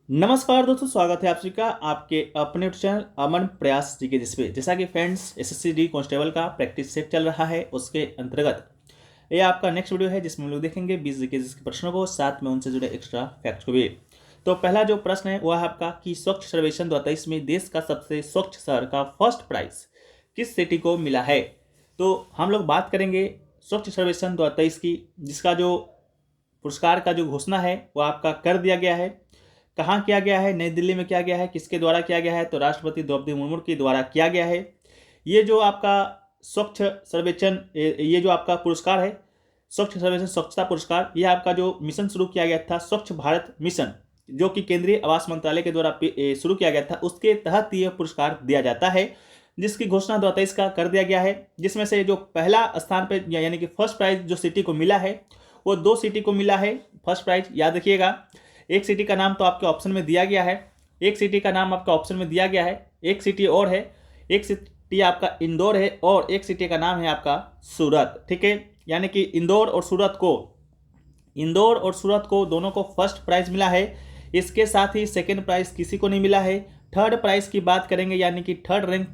नमस्कार दोस्तों, स्वागत है आप सभी का आपके अपने यूट्यूब चैनल अमन प्रयास जी के जिसपे। जैसा कि फ्रेंड्स एसएससी डी कांस्टेबल का प्रैक्टिस सेट चल रहा है, उसके अंतर्गत ये आपका नेक्स्ट वीडियो है जिसमें हम लोग देखेंगे 20 जीके के प्रश्नों को, साथ में उनसे जुड़े एक्स्ट्रा फैक्ट्स को भी। तो पहला जो प्रश्न है वह है आपका कि स्वच्छ सर्वेक्षण 2023 में देश का सबसे स्वच्छ शहर का फर्स्ट प्राइज किस सिटी को मिला है। तो हम लोग बात करेंगे स्वच्छ सर्वेक्षण 2023 की, जिसका जो पुरस्कार का जो घोषणा है वो आपका कर दिया गया है। कहाँ किया गया है? नई दिल्ली में किया गया है। किसके द्वारा किया गया है? तो राष्ट्रपति द्रौपदी मुर्मू के द्वारा किया गया है। ये जो आपका स्वच्छ सर्वेक्षण, ये जो आपका पुरस्कार है स्वच्छ सर्वेक्षण स्वच्छता पुरस्कार, ये आपका जो मिशन शुरू किया गया था स्वच्छ भारत मिशन, जो कि केंद्रीय आवास मंत्रालय के द्वारा शुरू किया गया था, उसके तहत ये पुरस्कार दिया जाता है, जिसकी घोषणा 2023 का कर दिया गया है। जिसमें से जो पहला स्थान पे यानी कि फर्स्ट प्राइज जो सिटी को मिला है वो 2 सिटी को मिला है। फर्स्ट प्राइज याद रखिएगा, एक सिटी का नाम तो आपके ऑप्शन में दिया गया है, एक सिटी का नाम आपका ऑप्शन में दिया गया है, एक सिटी और है, एक सिटी आपका इंदौर है और एक सिटी का नाम है आपका सूरत। ठीक है, यानी कि इंदौर और सूरत को दोनों को फर्स्ट प्राइज मिला है। इसके साथ ही सेकेंड प्राइज किसी को नहीं मिला है। थर्ड प्राइज की बात करेंगे, यानी कि थर्ड रैंक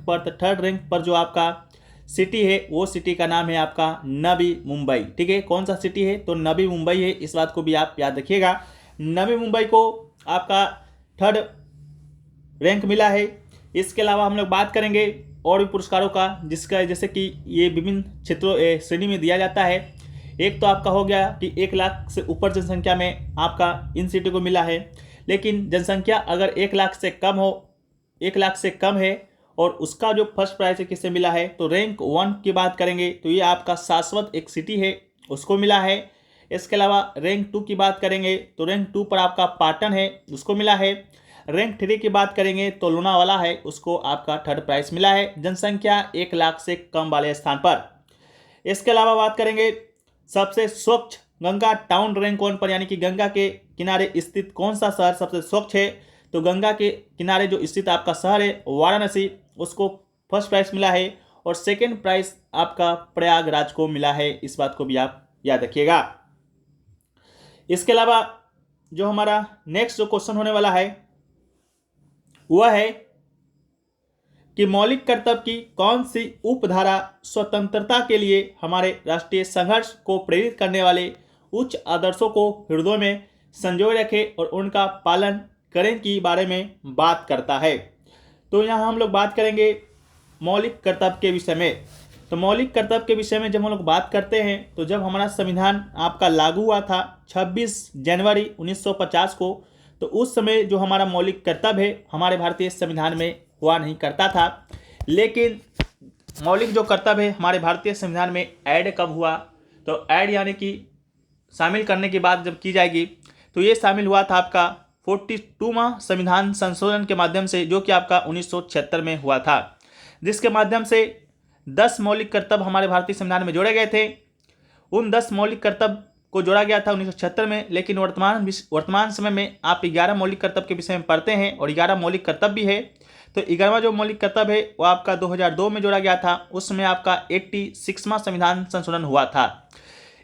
पर जो आपका सिटी है वो सिटी का नाम है आपका नवी मुंबई। ठीक है, कौन सा सिटी है? तो नवी मुंबई है। इस बात को भी आप याद रखिएगा, नवी मुंबई को आपका थर्ड रैंक मिला है। इसके अलावा हम लोग बात करेंगे और भी पुरस्कारों का, जिसका जैसे कि ये विभिन्न क्षेत्रों श्रेणी में दिया जाता है। एक तो आपका हो गया कि 1 लाख से ऊपर जनसंख्या में आपका इन सिटी को मिला है, लेकिन जनसंख्या अगर 1 लाख से कम हो, 1 लाख से कम है और उसका जो फर्स्ट प्राइज है किससे मिला है, तो रैंक 1 की बात करेंगे तो ये आपका शाश्वत एक सिटी है, उसको मिला है। इसके अलावा रैंक 2 की बात करेंगे तो रैंक 2 पर आपका पाटन है, उसको मिला है। रैंक 3 की बात करेंगे तो लोनावाला है, उसको आपका थर्ड प्राइज मिला है, जनसंख्या 1 लाख से कम वाले स्थान पर। इसके अलावा बात करेंगे सबसे स्वच्छ गंगा टाउन रैंक 1 पर, यानी कि गंगा के किनारे स्थित कौन सा शहर सबसे स्वच्छ है, तो गंगा के किनारे जो स्थित आपका शहर है वाराणसी, उसको फर्स्ट प्राइज मिला है और सेकेंड प्राइज आपका प्रयागराज को मिला है। इस बात को भी आप याद रखिएगा। इसके अलावा जो हमारा नेक्स्ट जो क्वेश्चन होने वाला है वह है कि मौलिक कर्तव्य की कौन सी उपधारा स्वतंत्रता के लिए हमारे राष्ट्रीय संघर्ष को प्रेरित करने वाले उच्च आदर्शों को हृदय में संजोए रखे और उनका पालन करें के बारे में बात करता है। तो यहाँ हम लोग बात करेंगे मौलिक कर्तव्य के विषय में। तो मौलिक कर्तव्य के विषय में जब हम लोग बात करते हैं तो जब हमारा संविधान आपका लागू हुआ था 26 जनवरी 1950 को, तो उस समय जो हमारा मौलिक कर्तव्य है हमारे भारतीय संविधान में हुआ नहीं करता था। लेकिन मौलिक जो कर्तव्य है हमारे भारतीय संविधान में ऐड कब हुआ, तो ऐड यानी कि शामिल करने की बात जब की जाएगी तो ये शामिल हुआ था आपका 42वां संविधान संशोधन के माध्यम से, जो कि आपका 1976 में हुआ था, जिसके माध्यम से 10 मौलिक कर्तव्य हमारे भारतीय संविधान में जोड़े गए थे। उन 10 मौलिक कर्तव्य को जोड़ा गया था 1976 में, लेकिन वर्तमान समय में आप 11 मौलिक कर्तव्य के विषय में पढ़ते हैं और 11 मौलिक कर्तव्य भी है। तो 11वां जो मौलिक कर्तव्य है वो आपका 2002 में जोड़ा गया था, उसमें आपका 86वां संविधान संशोधन हुआ था।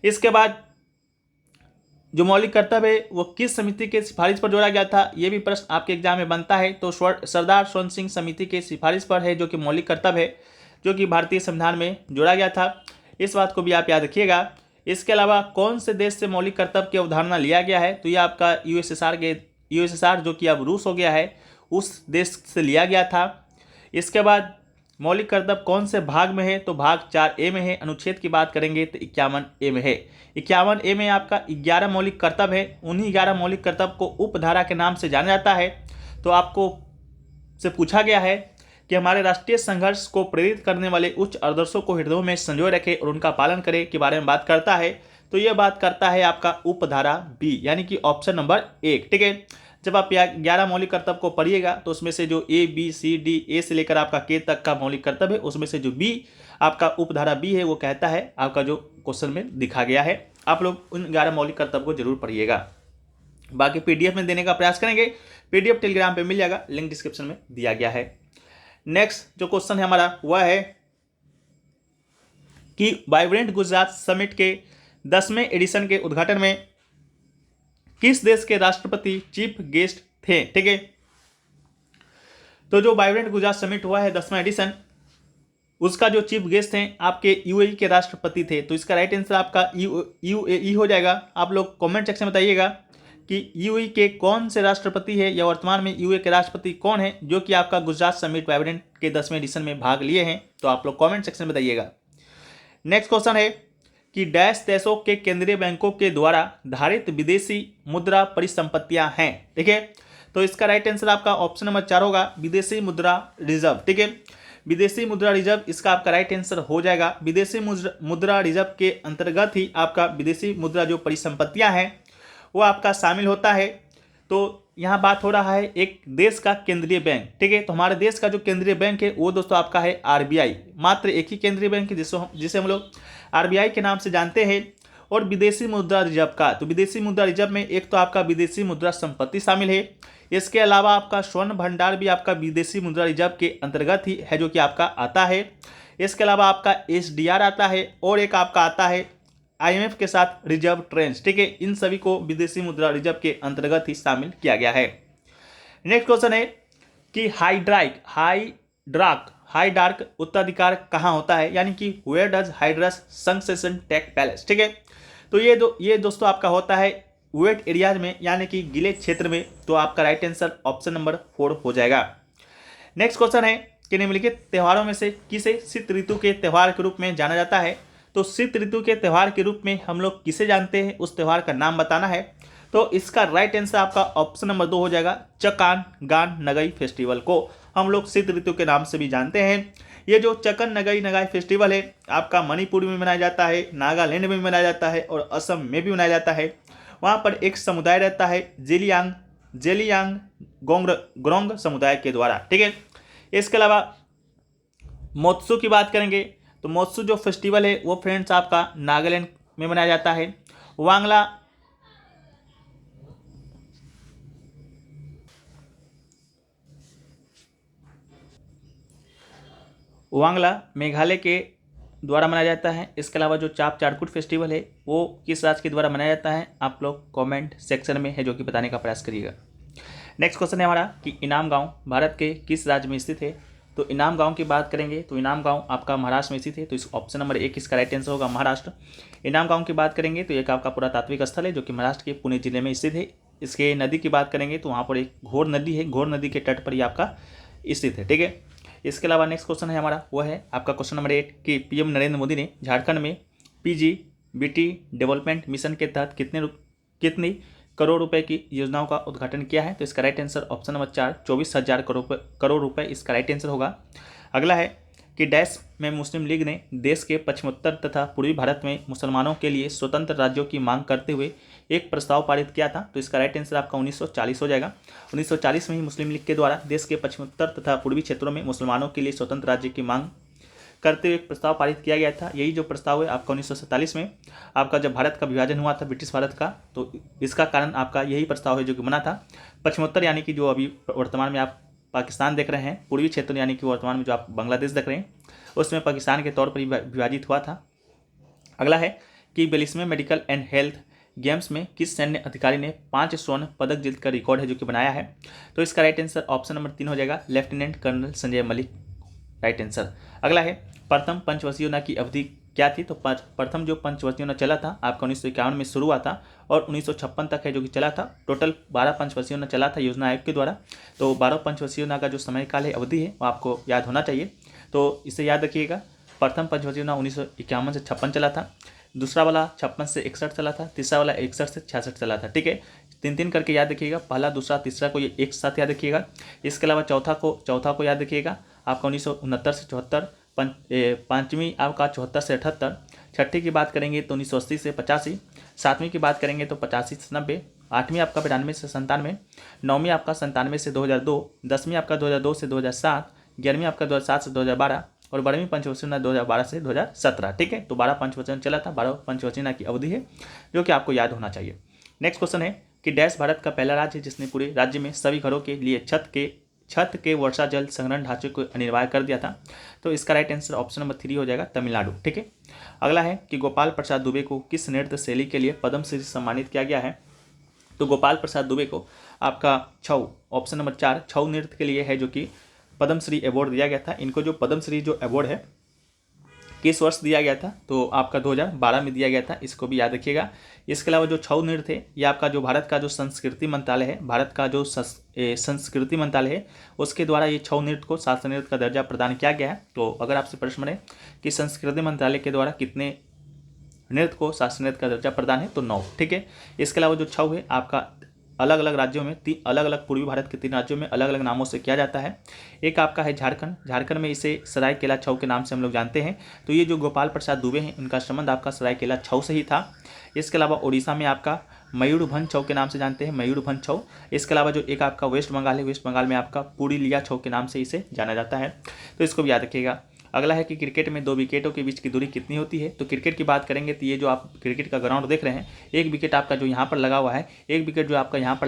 इसके बाद जो मौलिक कर्तव्य है वो किस समिति के सिफारिश पर जोड़ा गया था, ये भी प्रश्न आपके एग्जाम में बनता है। तो सरदार स्वर्ण सिंह समिति के सिफारिश पर है जो कि मौलिक कर्तव्य है, जो कि भारतीय संविधान में जोड़ा गया था। इस बात को भी आप याद रखिएगा। इसके अलावा कौन से देश से मौलिक कर्तव्य की अवधारणा लिया गया है, तो ये आपका यूएसएसआर जो कि अब रूस हो गया है, उस देश से लिया गया था। इसके बाद मौलिक कर्तव्य कौन से भाग में है, तो भाग 4A में है। अनुच्छेद की बात करेंगे तो 51A में है। 51A में आपका 11 मौलिक कर्तव्य है। उन्हीं 11 मौलिक कर्तव्य को उपधारा के नाम से जाना जाता है। तो आपको से पूछा गया है कि हमारे राष्ट्रीय संघर्ष को प्रेरित करने वाले उच्च आदर्शों को हृदयों में संजोए रखे और उनका पालन करे के बारे में बात करता है। तो यह बात करता है आपका उपधारा B, यानी कि ऑप्शन नंबर 1। ठीक है, जब आप 11 मौलिक कर्तव्य को पढ़िएगा तो उसमें से जो A B C D A से लेकर आपका K तक का मौलिक कर्तव्य है, उसमें से जो B आपका उपधारा B है वो कहता है आपका जो क्वेश्चन में दिखा गया है। आप लोग उन 11 मौलिक कर्तव्य को जरूर पढ़िएगा। बाकी PDF में देने का प्रयास करेंगे, PDF टेलीग्राम पे मिल जाएगा, लिंक डिस्क्रिप्शन में दिया गया है। नेक्स्ट जो क्वेश्चन है हमारा वह है कि वाइब्रेंट गुजरात समिट के 10वें एडिशन के उद्घाटन में किस देश के राष्ट्रपति चीफ गेस्ट थे। ठीक है, तो जो वाइब्रेंट गुजरात समिट हुआ है 10वां एडिशन, उसका जो चीफ गेस्ट हैं आपके यूएई के राष्ट्रपति थे। तो इसका राइट आंसर आपका यूएई हो जाएगा। आप लोग कमेंट सेक्शन में बताइएगा कि यूएई के कौन से राष्ट्रपति है या वर्तमान में यूएई के राष्ट्रपति कौन है जो कि आपका गुजरात समिट वाइब्रेंट के 10वें एडिशन में भाग लिए हैं। तो आप लोग कमेंट सेक्शन में बताइएगा। नेक्स्ट क्वेश्चन है कि डैश देशों के केंद्रीय बैंकों के द्वारा धारित विदेशी मुद्रा परिसंपत्तियां हैं। ठीक है, तो इसका राइट आंसर आपका ऑप्शन नंबर 4 होगा, विदेशी मुद्रा रिजर्व। ठीक है, विदेशी मुद्रा रिजर्व इसका आपका राइट आंसर हो जाएगा। विदेशी मुद्रा रिजर्व के अंतर्गत ही आपका विदेशी मुद्रा जो परिसंपत्तियां हैं वो आपका शामिल होता है। तो यहाँ बात हो रहा है एक देश का केंद्रीय बैंक। ठीक है, तो हमारे देश का जो केंद्रीय बैंक है वो दोस्तों आपका है आरबीआई। मात्र एक ही केंद्रीय बैंक है जिसे हम लोग आरबीआई के नाम से जानते हैं। और विदेशी मुद्रा रिजर्व का, तो विदेशी मुद्रा रिजर्व में एक तो आपका विदेशी मुद्रा संपत्ति शामिल है, इसके अलावा आपका स्वर्ण भंडार भी आपका विदेशी मुद्रा रिजर्व के अंतर्गत ही है जो कि आपका आता है। इसके अलावा आपका एसडीआर आता है और एक आपका आता है आईएमएफ के साथ रिजर्व ट्रेंच। ठीक है, इन सभी को विदेशी मुद्रा रिजर्व के अंतर्गत ही शामिल किया गया है। नेक्स्ट क्वेश्चन है कि हाइड्रार्क उत्तराधिकार कहाँ होता है, यानी कि where does hydrarch succession take place. ठीक है, तो ये दोस्तों आपका होता है वेट एरियाज में, यानी कि गीले क्षेत्र में। तो आपका राइट आंसर ऑप्शन नंबर 4 हो जाएगा। नेक्स्ट क्वेश्चन है कि निम्नलिखित त्योहारों में से किसे शीत ऋतु के त्यौहार के रूप में जाना जाता है। तो शीत ऋतु के त्यौहार के रूप में हम लोग किसे जानते हैं, उस त्यौहार का नाम बताना है। तो इसका राइट आंसर आपका ऑप्शन नंबर 2 हो जाएगा, चकान गान नगई फेस्टिवल को हम लोग शीत ऋतु के नाम से भी जानते हैं। ये जो चकन नगाई फेस्टिवल है आपका मणिपुर में मनाया जाता है, नागालैंड में मनाया जाता है और असम में भी मनाया जाता है। वहाँ पर एक समुदाय रहता है जेलियांग ग्रोंग समुदाय के द्वारा। ठीक है, इसके अलावा मोत्सू की बात करेंगे तो मोत्सू जो फेस्टिवल है वो फ्रेंड्स आपका नागालैंड में मनाया जाता है। वांगला मेघालय के द्वारा मनाया जाता है। इसके अलावा जो चाप चारकुट फेस्टिवल है वो किस राज्य के द्वारा मनाया जाता है, आप लोग कमेंट सेक्शन में है जो कि बताने का प्रयास करिएगा। नेक्स्ट क्वेश्चन है हमारा कि इनाम गांव भारत के किस राज्य में स्थित है। तो इनाम गांव की बात करेंगे तो इनाम गांव आपका महाराष्ट्र में स्थित है। तो इस ऑप्शन नंबर 1 इसका राइट आंसर होगा महाराष्ट्र। इनाम गांव की बात करेंगे तो एक आपका पुरातात्विक स्थल है जो कि महाराष्ट्र के पुणे जिले में स्थित है। इसके नदी की बात करेंगे तो वहाँ पर एक घोर नदी है, घोर नदी के तट पर ही आपका स्थित है। ठीक है, इसके अलावा नेक्स्ट क्वेश्चन है हमारा वो है आपका क्वेश्चन नंबर 8 कि पीएम नरेंद्र मोदी ने झारखंड में पीजीबीटी डेवलपमेंट मिशन के तहत कितनी करोड़ रुपए की योजनाओं का उद्घाटन किया है। तो इसका right answer option number 4 24,000 crore रुपए इसका राइट आंसर होगा। अगला है कि डैश में मुस्लिम लीग ने देश के पश्चिमोत्तर तथा पूर्वी भारत में मुसलमानों के लिए स्वतंत्र राज्यों की मांग करते हुए एक प्रस्ताव पारित किया था। तो इसका राइट आंसर आपका 1940 हो जाएगा। 1940 में ही मुस्लिम लीग के द्वारा देश के पश्चिमोत्तर तथा पूर्वी क्षेत्रों में मुसलमानों के लिए स्वतंत्र राज्य की मांग करते हुए एक प्रस्ताव पारित किया गया था। यही जो प्रस्ताव है आपका 1947 में आपका जब भारत का विभाजन हुआ था ब्रिटिश भारत का, तो इसका कारण आपका यही प्रस्ताव है जो कि बना था। पश्चिमोत्तर यानी कि जो अभी वर्तमान में आप पाकिस्तान देख रहे हैं, पूर्वी क्षेत्र यानी कि वर्तमान में जो आप बांग्लादेश देख रहे हैं उसमें पाकिस्तान के तौर पर ही विभाजित हुआ था। अगला है कि 42वें मेडिकल एंड हेल्थ गेम्स में किस सैन्य अधिकारी ने 5 स्वर्ण पदक जीतकर रिकॉर्ड है जो कि बनाया है। तो इसका राइट आंसर ऑप्शन नंबर 3 हो जाएगा, lieutenant colonel Sanjay Malik right answer. अगला है प्रथम पंचवर्षीय योजना की अवधि क्या थी। तो प्रथम जो पंचवर्षीय योजना चला था आपका 1951 में शुरू हुआ था और 1956 तक है जो कि चला था। टोटल 12 पंचवर्षीय योजना चला था योजना आयोग के द्वारा। तो 12 पंचवर्षीय योजना का जो समय काल है, अवधि है, वो आपको याद होना चाहिए। तो इसे याद रखिएगा, प्रथम पंचवर्षीय योजना 1951 से 56 चला था, दूसरा वाला 56 से 61 चला था, तीसरा वाला 61 से 66 चला था। ठीक है, 3 करके याद रखिएगा, पहला दूसरा तीसरा को ये एक साथ याद रखिएगा। इसके अलावा चौथा को याद रखिएगा आपका 1969 से 74, पाँचवीं आपका 74 से 78, छठी की बात करेंगे तो 1980 से 85, सातवीं की बात करेंगे तो 85 से 90, आठवीं आपका 92 से 97, नौवीं आपका 97 से 2002, 10वीं आपका 2002 से 2007, 11वीं आपका 2007 से 2012 और 12वीं पंचवर्षीय योजना 2012 से 2017। ठीक है, तो 12 पंचवर्षीय चला था, 12 पंचवर्षीय योजना की अवधि है जो कि आपको याद होना चाहिए। नेक्स्ट क्वेश्चन है कि डैश भारत का पहला राज्य है जिसने पूरे राज्य में सभी घरों के लिए छत के वर्षा जल संग्रहण ढांचे को अनिवार्य कर दिया था। तो इसका राइट आंसर ऑप्शन नंबर 3 हो जाएगा, तमिलनाडु। ठीक है, अगला है कि गोपाल प्रसाद दुबे को किस नृत्य शैली के लिए पद्मश्री सम्मानित किया गया है। तो गोपाल प्रसाद दुबे को आपका छऊ, ऑप्शन नंबर 4 छऊ नृत्य के लिए है जो कि पद्मश्री अवार्ड दिया गया था। इनको जो पद्मश्री जो अवार्ड है किस वर्ष दिया गया था, तो आपका 2012 में दिया गया था, इसको भी याद रखिएगा। इसके अलावा जो छऊ नृत्य है ये आपका जो भारत का जो संस्कृति मंत्रालय है, भारत का जो संस्कृति मंत्रालय है उसके द्वारा ये छऊ नृत्य को शास्त्रीय नृत्य का दर्जा प्रदान किया गया है। तो अगर आपसे प्रश्न बने कि संस्कृति मंत्रालय के द्वारा कितने नृत्य को शास्त्रीय नृत्य का दर्जा प्रदान है, तो 9, ठीक है। इसके अलावा जो छऊ है आपका अलग अलग राज्यों में अलग अलग पूर्वी भारत के 3 राज्यों में अलग अलग नामों से किया जाता है। एक आपका है झारखंड, झारखंड में इसे सरायकेला छऊ के नाम से हम लोग जानते हैं। तो ये जो गोपाल प्रसाद दुबे हैं उनका संबंध आपका सरायकेला छऊ से ही था। इसके अलावा उड़ीसा में आपका मयूरभंज छऊ के नाम से जानते हैं, मयूरभंज छऊ। इसके अलावा जो एक आपका वेस्ट बंगाल है, वेस्ट बंगाल में आपका पुरुलिया छऊ के नाम से इसे जाना जाता है, तो इसको भी याद रखिएगा। अगला है कि क्रिकेट में 2 विकेटों के बीच की दूरी कितनी होती है। तो क्रिकेट की बात करेंगे तो ये जो आप क्रिकेट का ग्राउंड देख रहे हैं, एक विकेट आपका जो यहाँ पर लगा हुआ है, एक विकेट जो आपका यहाँ पर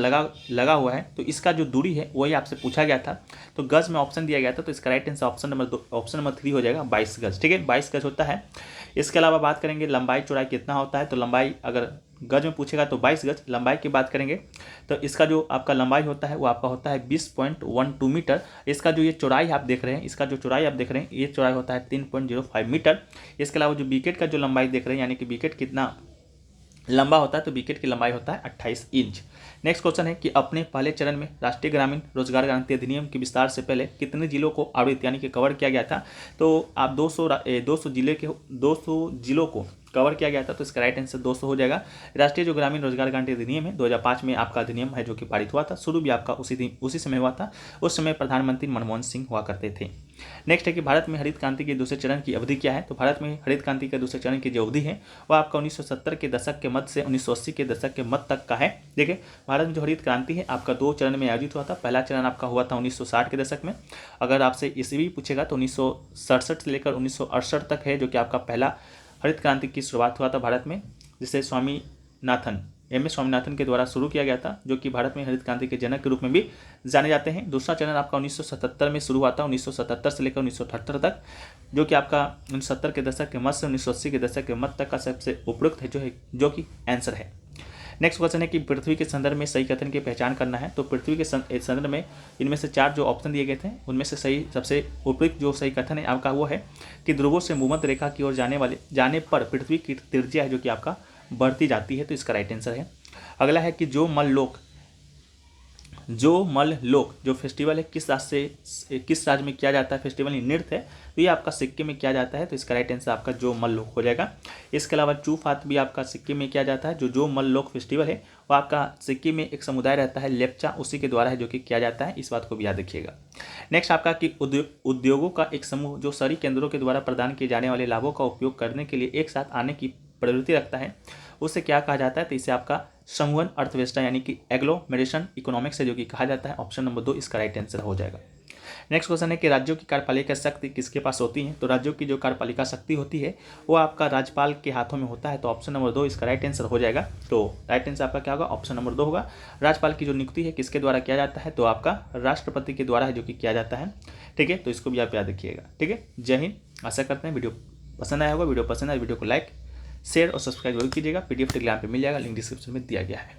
लगा हुआ है, तो इसका जो दूरी है वही आपसे पूछा गया था। तो गज में ऑप्शन दिया गया था, तो इसका राइट आंसर ऑप्शन नंबर 3 हो जाएगा 22 गज, ठीक है, 22 गज होता है। इसके अलावा बात करेंगे लंबाई चौड़ाई कितना होता है। तो लंबाई अगर गज में पूछेगा तो 22 गज। लंबाई की बात करेंगे तो इसका जो आपका लंबाई होता है वो आपका होता है 20.12 मीटर। इसका जो ये चौड़ाई आप देख रहे हैं, इसका जो चौड़ाई आप देख रहे हैं ये चौड़ाई होता है 3.05 मीटर। इसके अलावा जो विकेट का जो लंबाई देख रहे हैं, यानी कि विकेट कितना लंबा होता है, तो विकेट की लंबाई होता है 28 इंच। नेक्स्ट क्वेश्चन है कि अपने पहले चरण में राष्ट्रीय ग्रामीण रोजगार गारंटी अधिनियम के विस्तार से पहले कितने जिलों को आवृत्त यानी कि कवर किया गया था। तो आप 200 जिलों को कवर किया गया था, तो इसका राइट आंसर 200 हो जाएगा। राष्ट्रीय जो ग्रामीण रोजगार गारंटी अधिनियम है 2005 में आपका अधिनियम है जो कि पारित हुआ था। शुरू भी आपका उसी समय हुआ था, उस समय प्रधानमंत्री मनमोहन सिंह हुआ करते थे। नेक्स्ट है कि भारत में हरित क्रांति के दूसरे चरण की अवधि क्या है। तो भारत में हरित क्रांति के दूसरे चरण की जो अवधि है वह आपका 1970 के दशक के मध्य से 1980 के दशक के मध्य तक का है। देखिए भारत में जो हरित क्रांति है आपका 2 चरण में आयोजित हुआ था। पहला चरण आपका हुआ था 1960 के दशक में। अगर आपसे ईस्वी पूछेगा तो 1967 से लेकर 1968 तक है जो कि आपका पहला हरित क्रांति की शुरुआत हुआ था भारत में, जिसे एम एस स्वामीनाथन के द्वारा शुरू किया गया था, जो कि भारत में हरित क्रांति के जनक के रूप में भी जाने जाते हैं। दूसरा चरण आपका 1977 में शुरू हुआ था, 1977 से लेकर 1978 तक, जो कि आपका 1970 के दशक के मध्य से 1980 के दशक के मध्य तक का सबसे उपयुक्त है जो कि आंसर है। नेक्स्ट क्वेश्चन है कि पृथ्वी के संदर्भ में सही कथन की पहचान करना है। तो पृथ्वी के संदर्भ में इनमें से 4 जो ऑप्शन दिए गए थे उनमें से सही सबसे उपयुक्त जो सही कथन है आपका वो है कि ध्रुवों से भूमध्य रेखा की ओर जाने पर पृथ्वी की त्रिज्या है जो कि आपका बढ़ती जाती है, तो इसका राइट आंसर है। अगला है कि जो मल्ललोक जो फेस्टिवल है किस राज्य में किया जाता है, फेस्टिवल नृत्य है, तो ये आपका सिक्किम में किया जाता है, तो इसका राइट आंसर आपका जो मल्ललोक हो जाएगा। इसके अलावा चूफात भी आपका सिक्किम में किया जाता है। जो मल्ललोक फेस्टिवल है वो आपका सिक्किम में एक समुदाय रहता है लेप्चा, उसी के द्वारा है जो कि किया जाता है, इस बात को भी याद रखिएगा। नेक्स्ट आपका कि उद्योगों का एक समूह जो शहरी केंद्रों के द्वारा प्रदान किए जाने वाले लाभों का उपयोग करने के लिए एक साथ आने की प्रवृत्ति रखता है, उसे क्या कहा जाता है। तो इसे आपका समूहन अर्थव्यवस्था यानी कि एग्लोमेरेशन इकोनॉमिक्स है जो कि कहा जाता है। ऑप्शन नंबर 2 इसका राइट आंसर हो जाएगा। नेक्स्ट क्वेश्चन है कि राज्यों की कार्यपालिका शक्ति किसके पास होती है। तो राज्यों की जो कार्यपालिका शक्ति होती है वो आपका राज्यपाल के हाथों में होता है, तो ऑप्शन नंबर 2 इसका राइट आंसर हो जाएगा। तो राइट आंसर आपका क्या होगा, ऑप्शन नंबर 2 होगा। राज्यपाल की जो नियुक्ति है किसके द्वारा किया जाता है, तो आपका राष्ट्रपति के द्वारा है जो कि किया जाता है, ठीक है, तो इसको भी आप याद रखिएगा, ठीक है। जय हिंद। आशा करते हैं वीडियो पसंद आया होगा। वीडियो पसंद आए वीडियो को लाइक शेयर और सब्सक्राइब जरूर कीजिएगा। PDF टेलीग्राम पे मिल जाएगा, लिंक डिस्क्रिप्शन में दिया गया है।